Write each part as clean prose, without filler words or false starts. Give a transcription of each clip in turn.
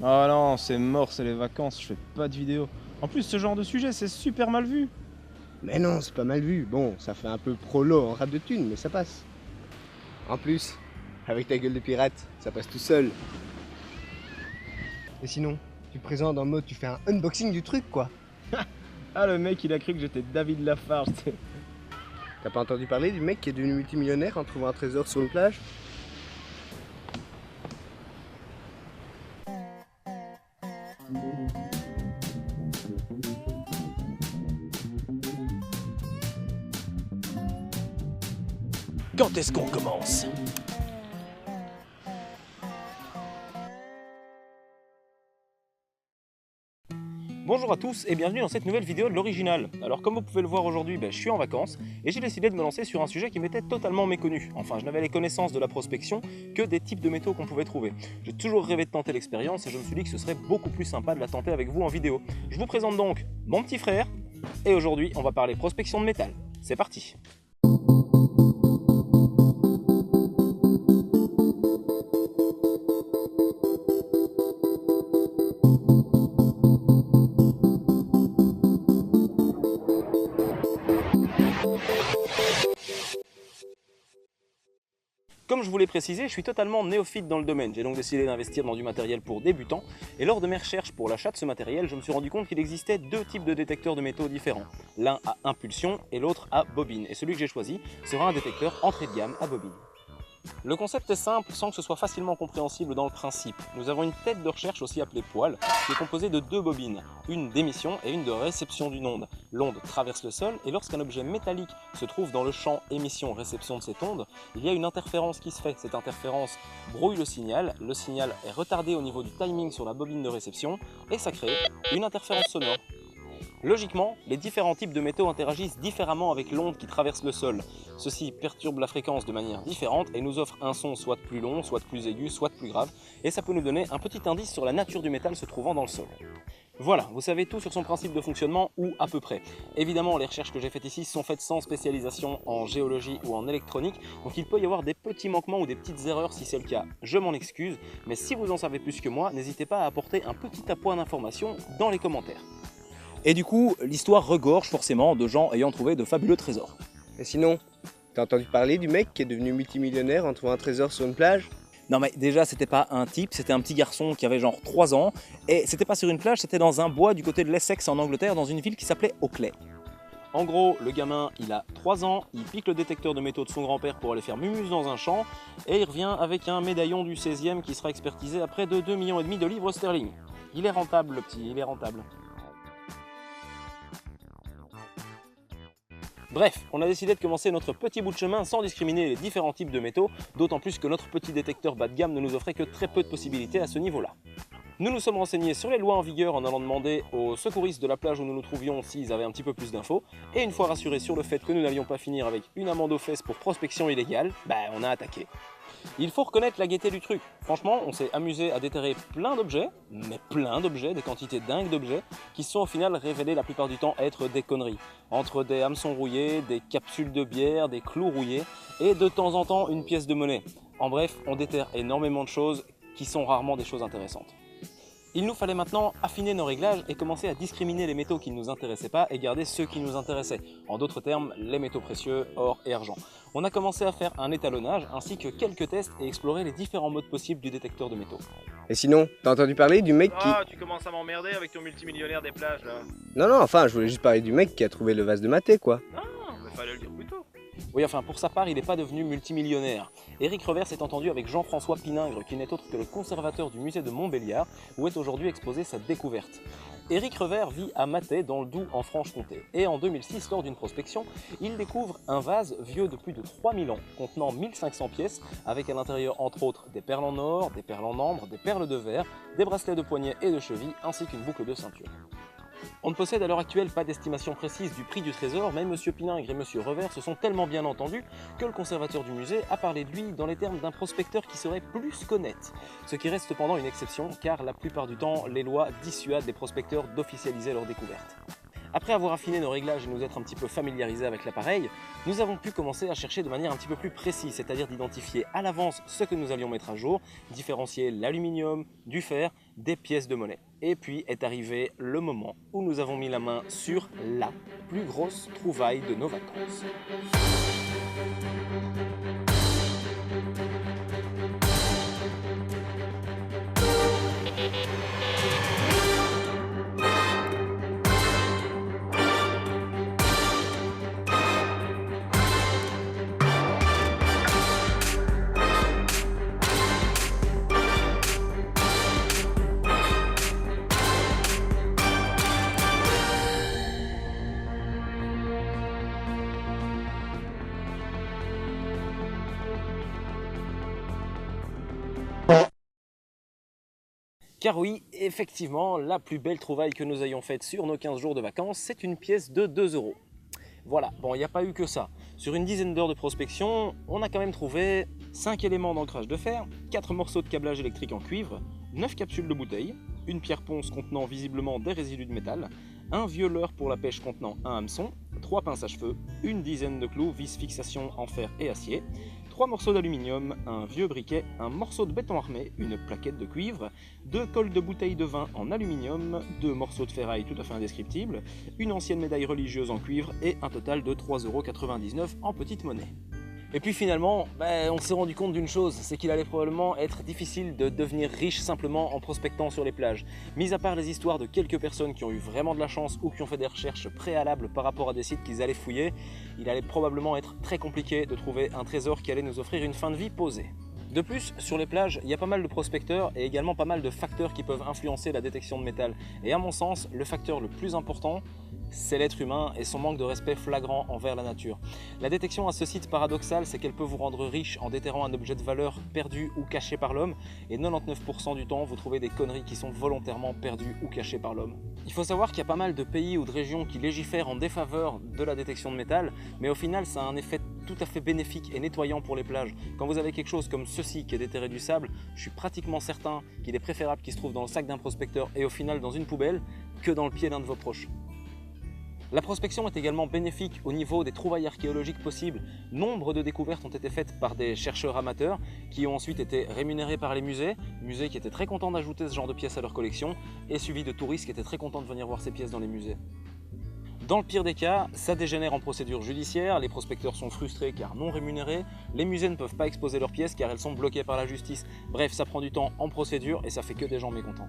Ah non, c'est mort, c'est les vacances, je fais pas de vidéos. En plus, ce genre de sujet, c'est super mal vu. Mais non, c'est pas mal vu. Bon, ça fait un peu prolo en rate de thunes, mais ça passe. En plus, avec ta gueule de pirate, ça passe tout seul. Et sinon, tu te présentes en mode tu fais un unboxing du truc quoi. Ah, le mec, il a cru que j'étais David Lafarge, tu sais. T'as pas entendu parler du mec qui est devenu multimillionnaire en trouvant un trésor sur une plage? Quand est-ce qu'on commence? Bonjour à tous et bienvenue dans cette nouvelle vidéo de l'original. Alors comme vous pouvez le voir aujourd'hui, je suis en vacances et j'ai décidé de me lancer sur un sujet qui m'était totalement méconnu. Enfin, je n'avais les connaissances de la prospection que des types de métaux qu'on pouvait trouver. J'ai toujours rêvé de tenter l'expérience et je me suis dit que ce serait beaucoup plus sympa de la tenter avec vous en vidéo. Je vous présente donc mon petit frère et aujourd'hui on va parler prospection de métal. C'est parti! Comme je vous l'ai précisé, je suis totalement néophyte dans le domaine. J'ai donc décidé d'investir dans du matériel pour débutants. Et lors de mes recherches pour l'achat de ce matériel, je me suis rendu compte qu'il existait deux types de détecteurs de métaux différents. L'un à impulsion et l'autre à bobine. Et celui que j'ai choisi sera un détecteur entrée de gamme à bobine. Le concept est simple sans que ce soit facilement compréhensible dans le principe. Nous avons une tête de recherche aussi appelée poêle qui est composée de deux bobines, une d'émission et une de réception d'une onde. L'onde traverse le sol et lorsqu'un objet métallique se trouve dans le champ émission-réception de cette onde, il y a une interférence qui se fait. Cette interférence brouille le signal est retardé au niveau du timing sur la bobine de réception et ça crée une interférence sonore. Logiquement, les différents types de métaux interagissent différemment avec l'onde qui traverse le sol. Ceci perturbe la fréquence de manière différente et nous offre un son soit plus long, soit plus aigu, soit plus grave, et ça peut nous donner un petit indice sur la nature du métal se trouvant dans le sol. Voilà, vous savez tout sur son principe de fonctionnement, ou à peu près. Évidemment, les recherches que j'ai faites ici sont faites sans spécialisation en géologie ou en électronique, donc il peut y avoir des petits manquements ou des petites erreurs si c'est le cas. Je m'en excuse, mais si vous en savez plus que moi, n'hésitez pas à apporter un petit appoint d'information dans les commentaires. Et du coup, l'histoire regorge forcément de gens ayant trouvé de fabuleux trésors. Et sinon, t'as entendu parler du mec qui est devenu multimillionnaire en trouvant un trésor sur une plage? Non mais déjà, c'était pas un type, c'était un petit garçon qui avait genre 3 ans, et c'était pas sur une plage, c'était dans un bois du côté de l'Essex en Angleterre, dans une ville qui s'appelait Oakley. En gros, le gamin, il a 3 ans, il pique le détecteur de métaux de son grand-père pour aller faire mumus dans un champ, et il revient avec un médaillon du 16e qui sera expertisé à près de 2,5 millions de livres sterling. Il est rentable le petit, il est rentable. Bref, on a décidé de commencer notre petit bout de chemin sans discriminer les différents types de métaux, d'autant plus que notre petit détecteur bas de gamme ne nous offrait que très peu de possibilités à ce niveau-là. Nous nous sommes renseignés sur les lois en vigueur en allant demander aux secouristes de la plage où nous nous trouvions s'ils avaient un petit peu plus d'infos, et une fois rassurés sur le fait que nous n'allions pas finir avec une amende aux fesses pour prospection illégale, on a attaqué. Il faut reconnaître la gaieté du truc. Franchement, on s'est amusé à déterrer plein d'objets, mais plein d'objets, des quantités dingues d'objets, qui sont au final révélés la plupart du temps être des conneries. Entre des hameçons rouillés, des capsules de bière, des clous rouillés, et de temps en temps une pièce de monnaie. En bref, on déterre énormément de choses qui sont rarement des choses intéressantes. Il nous fallait maintenant affiner nos réglages et commencer à discriminer les métaux qui ne nous intéressaient pas et garder ceux qui nous intéressaient. En d'autres termes, les métaux précieux, or et argent. On a commencé à faire un étalonnage ainsi que quelques tests et explorer les différents modes possibles du détecteur de métaux. Et sinon, t'as entendu parler du mec qui... Ah, tu commences à m'emmerder avec ton multimillionnaire des plages, là. Non, enfin, je voulais juste parler du mec qui a trouvé le vase de maté, quoi. Non, mais fallait le dire plus tôt. Oui, enfin, pour sa part, il n'est pas devenu multimillionnaire. Éric Revers s'est entendu avec Jean-François Piningre, qui n'est autre que le conservateur du musée de Montbéliard, où est aujourd'hui exposée sa découverte. Éric Revers vit à Mathey, dans le Doubs, en Franche-Comté. Et en 2006, lors d'une prospection, il découvre un vase vieux de plus de 3000 ans, contenant 1500 pièces, avec à l'intérieur, entre autres, des perles en or, des perles en ambre, des perles de verre, des bracelets de poignet et de cheville, ainsi qu'une boucle de ceinture. On ne possède à l'heure actuelle pas d'estimation précise du prix du trésor, mais M. Piningre et M. Revers se sont tellement bien entendus que le conservateur du musée a parlé de lui dans les termes d'un prospecteur qui serait plus qu'honnête. Ce qui reste cependant une exception, car la plupart du temps, les lois dissuadent les prospecteurs d'officialiser leur découverte. Après avoir affiné nos réglages et nous être un petit peu familiarisés avec l'appareil, nous avons pu commencer à chercher de manière un petit peu plus précise, c'est-à-dire d'identifier à l'avance ce que nous allions mettre à jour, différencier l'aluminium du fer des pièces de monnaie. Et puis est arrivé le moment où nous avons mis la main sur la plus grosse trouvaille de nos vacances. Car oui, effectivement, la plus belle trouvaille que nous ayons faite sur nos 15 jours de vacances, c'est une pièce de 2 €. Voilà, bon, il n'y a pas eu que ça. Sur une dizaine d'heures de prospection, on a quand même trouvé 5 éléments d'ancrage de fer, 4 morceaux de câblage électrique en cuivre, 9 capsules de bouteilles, une pierre ponce contenant visiblement des résidus de métal, un vieux leurre pour la pêche contenant un hameçon, 3 pinces à cheveux, une dizaine de clous vis fixation en fer et acier, 3 morceaux d'aluminium, un vieux briquet, un morceau de béton armé, une plaquette de cuivre, 2 cols de bouteilles de vin en aluminium, 2 morceaux de ferraille tout à fait indescriptibles, une ancienne médaille religieuse en cuivre et un total de 3,99 € en petite monnaie. Et puis finalement, on s'est rendu compte d'une chose, c'est qu'il allait probablement être difficile de devenir riche simplement en prospectant sur les plages. Mis à part les histoires de quelques personnes qui ont eu vraiment de la chance ou qui ont fait des recherches préalables par rapport à des sites qu'ils allaient fouiller, il allait probablement être très compliqué de trouver un trésor qui allait nous offrir une fin de vie posée. De plus, sur les plages, il y a pas mal de prospecteurs et également pas mal de facteurs qui peuvent influencer la détection de métal. Et à mon sens, le facteur le plus important, c'est l'être humain et son manque de respect flagrant envers la nature. La détection à ce site paradoxal, c'est qu'elle peut vous rendre riche en déterrant un objet de valeur perdu ou caché par l'homme, et 99% du temps, vous trouvez des conneries qui sont volontairement perdues ou cachées par l'homme. Il faut savoir qu'il y a pas mal de pays ou de régions qui légifèrent en défaveur de la détection de métal, mais au final, ça a un effet tout à fait bénéfique et nettoyant pour les plages. Quand vous avez quelque chose comme ceci qui est déterré du sable, je suis pratiquement certain qu'il est préférable qu'il se trouve dans le sac d'un prospecteur et au final dans une poubelle que dans le pied d'un de vos proches. La prospection est également bénéfique au niveau des trouvailles archéologiques possibles. Nombre de découvertes ont été faites par des chercheurs amateurs qui ont ensuite été rémunérés par les musées qui étaient très contents d'ajouter ce genre de pièces à leur collection et suivis de touristes qui étaient très contents de venir voir ces pièces dans les musées. Dans le pire des cas, ça dégénère en procédure judiciaire, les prospecteurs sont frustrés car non rémunérés, les musées ne peuvent pas exposer leurs pièces car elles sont bloquées par la justice. Bref, ça prend du temps en procédure et ça fait que des gens mécontents.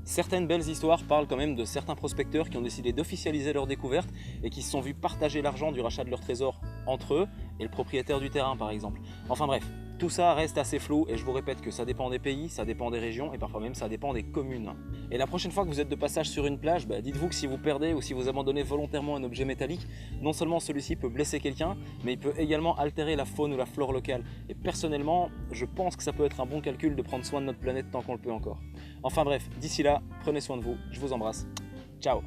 Certaines belles histoires parlent quand même de certains prospecteurs qui ont décidé d'officialiser leur découverte et qui se sont vus partager l'argent du rachat de leur trésor entre eux et le propriétaire du terrain par exemple. Enfin bref, tout ça reste assez flou et je vous répète que ça dépend des pays, ça dépend des régions et parfois même ça dépend des communes. Et la prochaine fois que vous êtes de passage sur une plage, dites-vous que si vous perdez ou si vous abandonnez volontairement un objet métallique, non seulement celui-ci peut blesser quelqu'un, mais il peut également altérer la faune ou la flore locale. Et personnellement, je pense que ça peut être un bon calcul de prendre soin de notre planète tant qu'on le peut encore. Enfin bref, d'ici là, prenez soin de vous, je vous embrasse. Ciao!